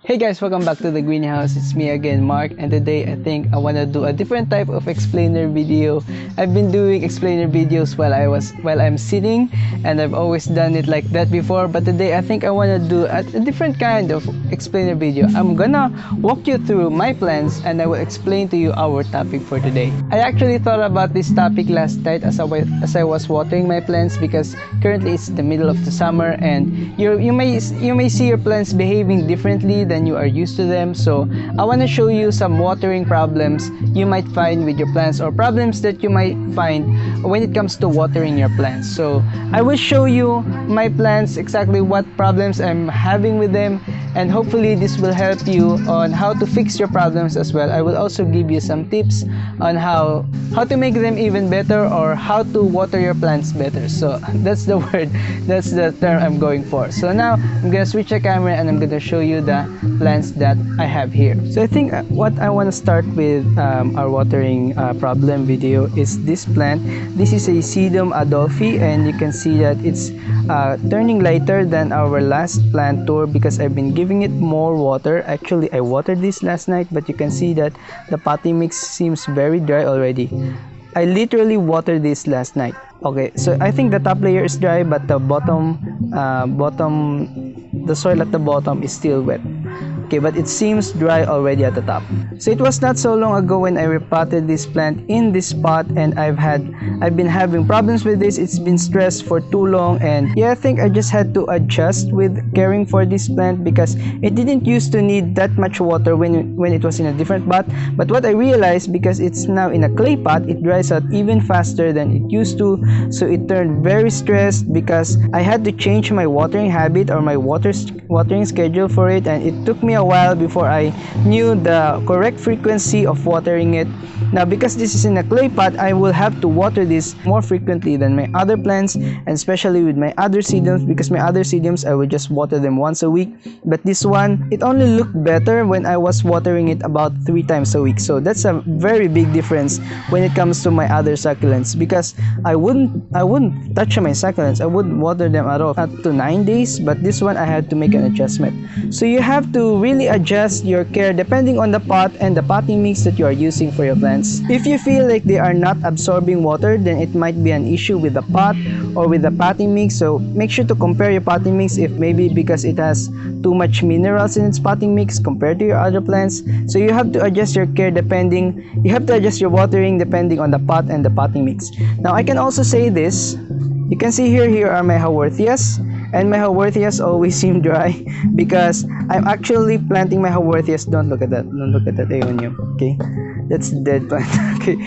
Hey guys, welcome back to the greenhouse. It's me again, Mark, and today I think I want to do a different type of explainer video. I've been doing explainer videos while I'm sitting, and I've always done it like that before, but today I think I want to do a different kind of explainer video. I'm gonna walk you through my plans and I will explain to you our topic for today. I actually thought about this topic last night as I was watering my plants, because currently it's the middle of the summer and you may see your plants behaving differently than you are used to them. So I want to show you some watering problems you might find with your plants, or problems that you might find when it comes to watering your plants. So I will show you my plants, exactly what problems I'm having with them, and hopefully this will help you on how to fix your problems as well. I will also give you some tips on how to make them even better, or how to water your plants better. So that's the word, that's the term I'm going for. So now I'm gonna switch the camera and I'm gonna show you the plants that I have here. So I think what I want to start with our watering problem video is this plant. This is a Sedum Adolphi, and you can see that it's turning lighter than our last plant tour because I've been giving it more water. Actually, I watered this last night, but you can see that the potting mix seems very dry already. I literally watered this last night. Okay, so I think the top layer is dry, but the the soil at the bottom is still wet. Okay, but it seems dry already at the top. So it was not so long ago when I repotted this plant in this pot, and I've been having problems with this. It's been stressed for too long, and yeah, I think I just had to adjust with caring for this plant, because it didn't used to need that much water when it was in a different pot. But what I realized, because it's now in a clay pot, it dries out even faster than it used to. So it turned very stressed because I had to change my watering habit, or my watering schedule for it, and it took me a while before I knew the correct frequency of watering it. Now, because this is in a clay pot, I will have to water this more frequently than my other plants, and especially with my other sedums, because my other sedums I will just water them once a week, but this one, it only looked better when I was watering it about 3 times a week. So that's a very big difference when it comes to my other succulents, because I wouldn't touch my succulents. I wouldn't water them at all up to 9 days, but this one I had to make an adjustment. So you have to really adjust your care depending on the pot and the potting mix that you are using for your plants. If you feel like they are not absorbing water, then it might be an issue with the pot or with the potting mix. So make sure to compare your potting mix, if maybe because it has too much minerals in its potting mix compared to your other plants. So you have to adjust your care you have to adjust your watering depending on the pot and the potting mix. Now I can also say this. You can see here are my Haworthias, and my Haworthias always seem dry because I'm actually planting my Haworthias. Don't look at that. Don't look at that. Ayun yun. Okay, that's dead plant. Okay,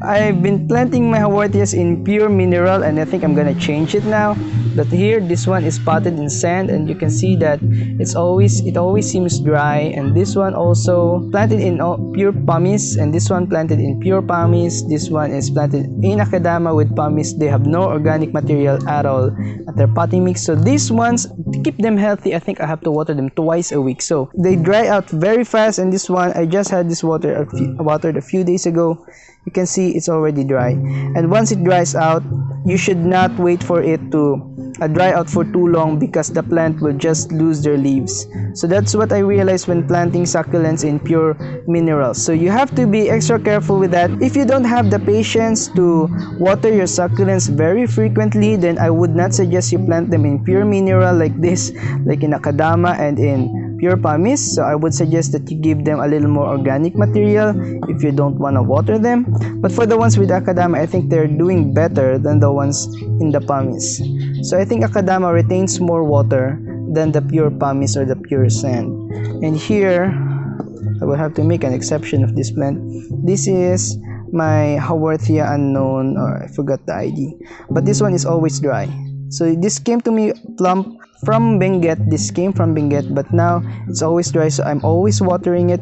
I've been planting my Haworthias in pure mineral, and I think I'm gonna change it now. But here, this one is potted in sand, and you can see that it always seems dry. And this one also planted in pure pumice, and this one planted in pure pumice. This one is planted in Akadama with pumice. They have no organic material at all at their potting mix. So these ones, to keep them healthy, I think I have to water them twice a week. So they dry out very fast, and this one, I just had this watered a few days ago. You can see it's already dry, and once it dries out, you should not wait for it to dry out for too long, because the plant will just lose their leaves. So that's what I realized when planting succulents in pure minerals. So you have to be extra careful with that. If you don't have the patience to water your succulents very frequently, then I would not suggest you plant them in pure mineral like this, like in Akadama and in pure pumice. So I would suggest that you give them a little more organic material if you don't want to water them. But for the ones with Akadama, I think they're doing better than the ones in the pumice. So I think Akadama retains more water than the pure pumice or the pure sand. And here, I will have to make an exception of this plant. This is my Haworthia unknown, or I forgot the ID. But this one is always dry. So this came to me plump from Benguet. This came from Benguet, but now it's always dry, so I'm always watering it.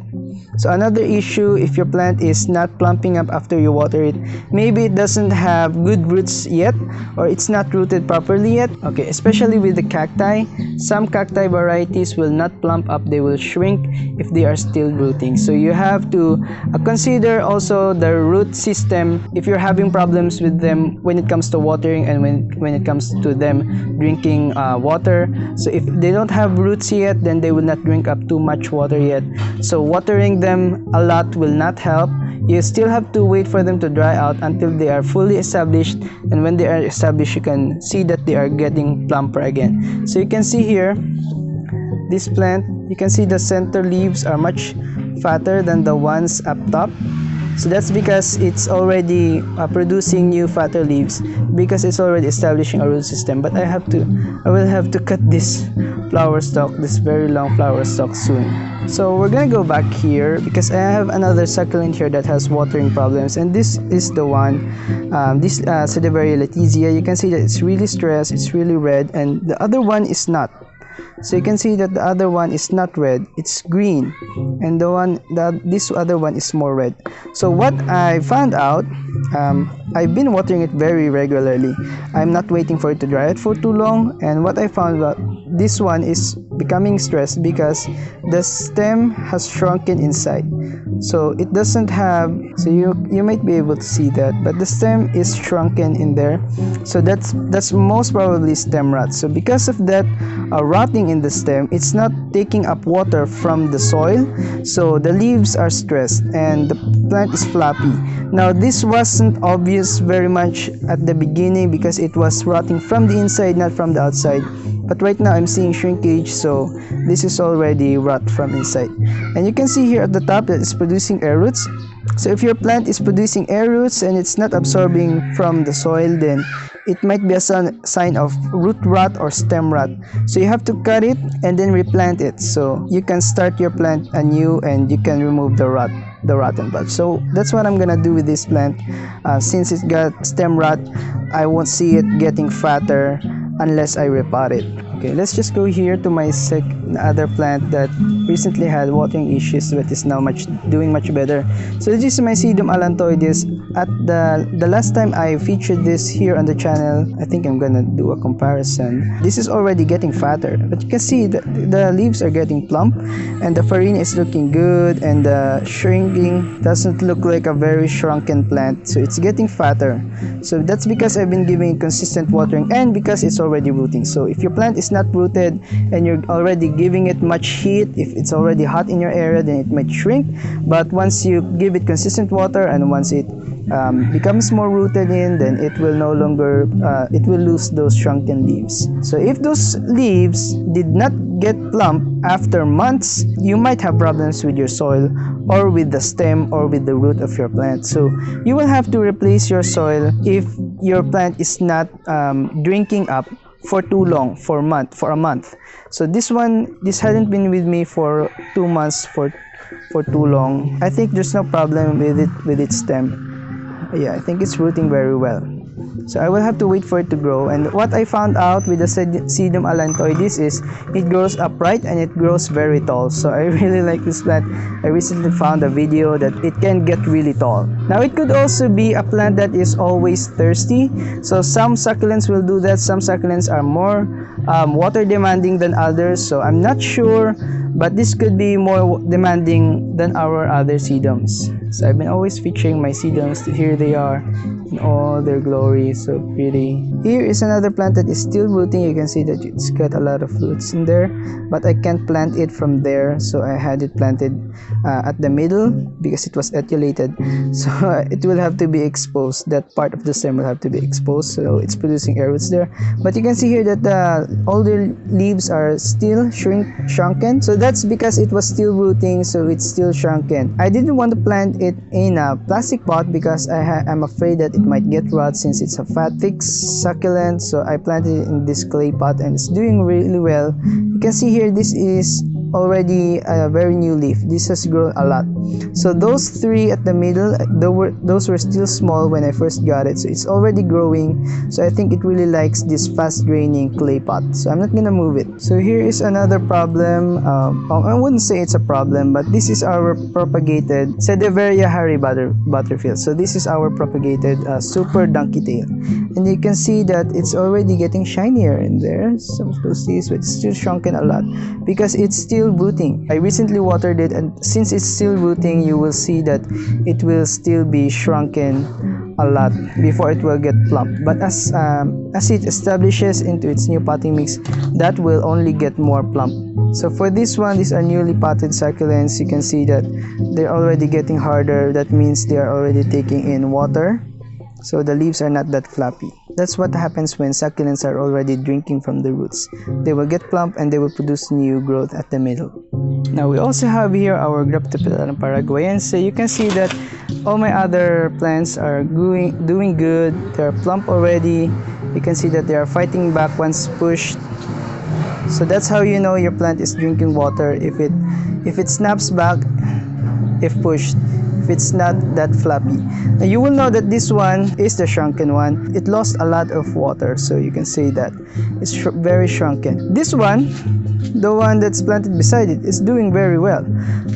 So another issue, if your plant is not plumping up after you water it, maybe it doesn't have good roots yet, or it's not rooted properly yet. Okay, especially with the cacti, some cacti varieties will not plump up, they will shrink if they are still rooting. So you have to consider also the root system if you're having problems with them when it comes to watering and when it comes to them drinking water. So if they don't have roots yet, then they will not drink up too much water yet. So watering them a lot will not help. You still have to wait for them to dry out until they are fully established, and when they are established you can see that they are getting plumper again. So you can see here this plant, you can see the center leaves are much fatter than the ones up top. So that's because it's already producing new fatter leaves, because it's already establishing a root system. But I will have to cut this flower stalk, this very long flower stalk soon. So we're gonna go back here because I have another succulent here that has watering problems, and this is the one, this Sedevaria letizia. You can see that it's really stressed, it's really red, and the other one is not. So you can see that the other one is not red, it's green, and this other one is more red. So what I found out, I've been watering it very regularly. I'm not waiting for it to dry out for too long, and what I found out, this one is becoming stressed because the stem has shrunken inside. So it doesn't have, so you might be able to see that, but the stem is shrunken in there. So that's most probably stem rot. So because of that rotting in the stem, it's not taking up water from the soil, so the leaves are stressed and the plant is floppy. Now this wasn't obvious very much at the beginning because it was rotting from the inside, not from the outside. But right now I'm seeing shrinkage, so this is already rot from inside. And you can see here at the top that it's producing air roots. So if your plant is producing air roots and it's not absorbing from the soil, then it might be a sign of root rot or stem rot. So you have to cut it and then replant it, so you can start your plant anew and you can remove the rotten part. So that's what I'm gonna do with this plant. Since it got stem rot, I won't see it getting fatter unless I repot it. Okay, let's just go here to my other plant that recently had watering issues but is now doing much better. So this is my Sedum allantoides. At the last time I featured this here on the channel, I think I'm gonna do a comparison. This is already getting fatter, but you can see that the leaves are getting plump and the farina is looking good, and the shrinking doesn't look like a very shrunken plant, so it's getting fatter. So that's because I've been giving consistent watering and because it's already rooting. So if your plant is not rooted and you're already giving it much heat, if it's already hot in your area, then it might shrink. But once you give it consistent water and once it becomes more rooted in, then it will no longer it will lose those shrunken leaves. So if those leaves did not get plump after months, you might have problems with your soil or with the stem or with the root of your plant. So you will have to replace your soil if your plant is not drinking up for too long, for a month. So this hadn't been with me for 2 months for too long. I think there's no problem with its stem. Yeah, I think it's rooting very well. So I will have to wait for it to grow. And what I found out with the Sedum allantoides is it grows upright and it grows very tall. So I really like this plant. I recently found a video that it can get really tall. Now it could also be a plant that is always thirsty. So some succulents will do that. Some succulents are more water demanding than others. So I'm not sure, but this could be more demanding than our other sedums. So I've been always featuring my sedums. Here they are in all their glory, so pretty. Here is another plant that is still rooting. You can see that it's got a lot of roots in there, but I can't plant it from there, so I had it planted at the middle because it was etiolated. So it will have to be exposed. That part of the stem will have to be exposed, so it's producing air roots there. But you can see here that the older leaves are still shrunken, so that's because it was still rooting, so it's still shrunken. I didn't want to plant it in a plastic pot because I'm afraid that it might get rot since it's a thick succulent. So I planted it in this clay pot and it's doing really well. You can see here this is already a very new leaf. This has grown a lot. So those three at the middle, those were still small when I first got it, so it's already growing. So I think it really likes this fast draining clay pot, so I'm not gonna move it. So here is another problem. I wouldn't say it's a problem, but this is our propagated Sedeveria Harry butterfield. So this is our propagated super donkey tail, and you can see that it's already getting shinier in there. Some of those leaves, but it's still shrunken a lot because it's still rooting. I recently watered it, and since it's still rooting, you will see that it will still be shrunken a lot before it will get plump. But as it establishes into its new potting mix, that will only get more plump. So for this one, these are newly potted succulents. You can see that they're already getting harder. That means they are already taking in water, so the leaves are not that flappy. That's what happens when succulents are already drinking from the roots. They will get plump and they will produce new growth at the middle. Now we also have here our Graptophyllum paraguayense. So you can see that all my other plants are doing good. They're plump already. You can see that they are fighting back once pushed. So that's how you know your plant is drinking water, if it snaps back if pushed, if it's not that flappy. Now you will know that this one is the shrunken one. It lost a lot of water, so you can say that it's very shrunken. This one, the one that's planted beside it, is doing very well.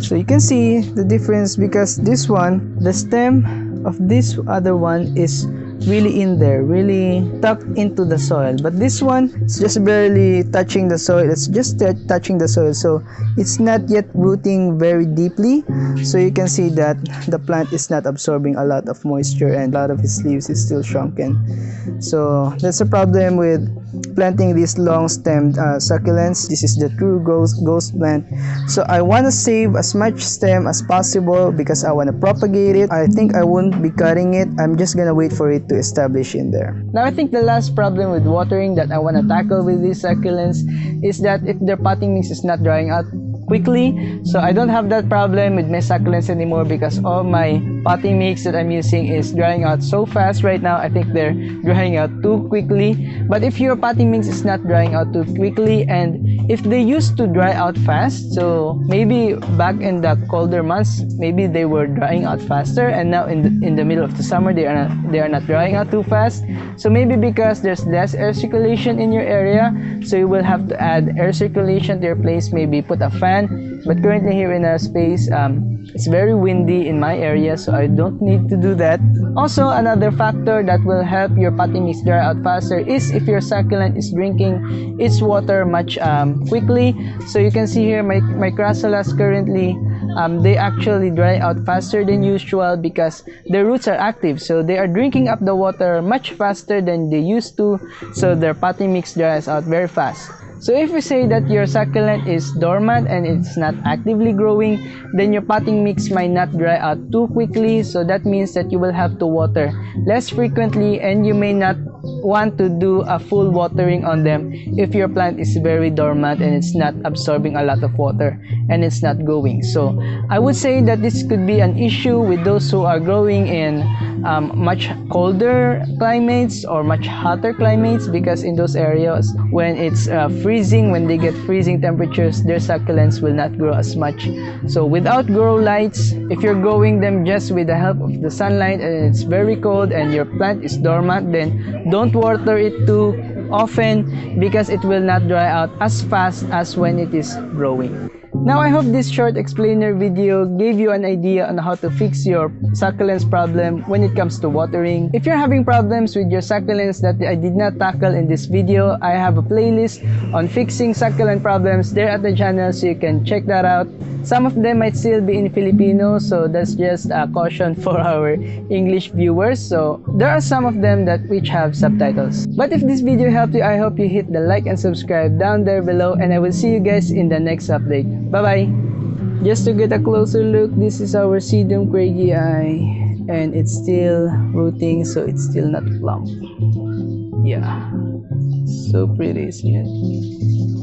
So you can see the difference, because this one, the stem of this other one is really in there, really tucked into the soil, but this one is just barely touching the soil. It's just touching the soil, so it's not yet rooting very deeply. So you can see that the plant is not absorbing a lot of moisture, and a lot of its leaves is still shrunken. So that's a problem with planting these long stemmed succulents. This is the true ghost plant. So I want to save as much stem as possible because I want to propagate it. I think I won't be cutting it. I'm just gonna wait for it to establish in there. Now I think the last problem with watering that I want to tackle with these succulents is that if their potting mix is not drying out quickly. So I don't have that problem with my succulents anymore, because all my potting mix that I'm using is drying out so fast right now. I think they're drying out too quickly. But if your potting mix is not drying out too quickly, and if they used to dry out fast, so maybe back in the colder months, maybe they were drying out faster, and now in the middle of the summer they are not drying out too fast. So maybe because there's less air circulation in your area, so you will have to add air circulation to your place, maybe put a fan. But currently here in our space, it's very windy in my area, so I don't need to do that. Also, another factor that will help your potting mix dry out faster is if your succulent is drinking its water much quickly. So you can see here my crassulas currently, they actually dry out faster than usual because their roots are active, so they are drinking up the water much faster than they used to, so their potting mix dries out very fast. So if you say that your succulent is dormant and it's not actively growing, then your potting mix might not dry out too quickly. So that means that you will have to water less frequently, and you may not want to do a full watering on them if your plant is very dormant and it's not absorbing a lot of water and it's not growing. So I would say that this could be an issue with those who are growing in much colder climates or much hotter climates, because in those areas when it's freezing, when they get freezing temperatures, their succulents will not grow as much. So without grow lights, if you're growing them just with the help of the sunlight and it's very cold and your plant is dormant, then don't water it too often because it will not dry out as fast as when it is growing. Now I hope this short explainer video gave you an idea on how to fix your succulents problem when it comes to watering. If you're having problems with your succulents that I did not tackle in this video, I have a playlist on fixing succulent problems there at the channel, so you can check that out. Some of them might still be in Filipino, so that's just a caution for our English viewers. So there are some of them which have subtitles. But if this video helped you, I hope you hit the like and subscribe down there below, and I will see you guys in the next update. Bye bye. Just to get a closer look, this is our Sedum craigie, and it's still rooting, so it's still not plump. Yeah, so pretty, isn't it?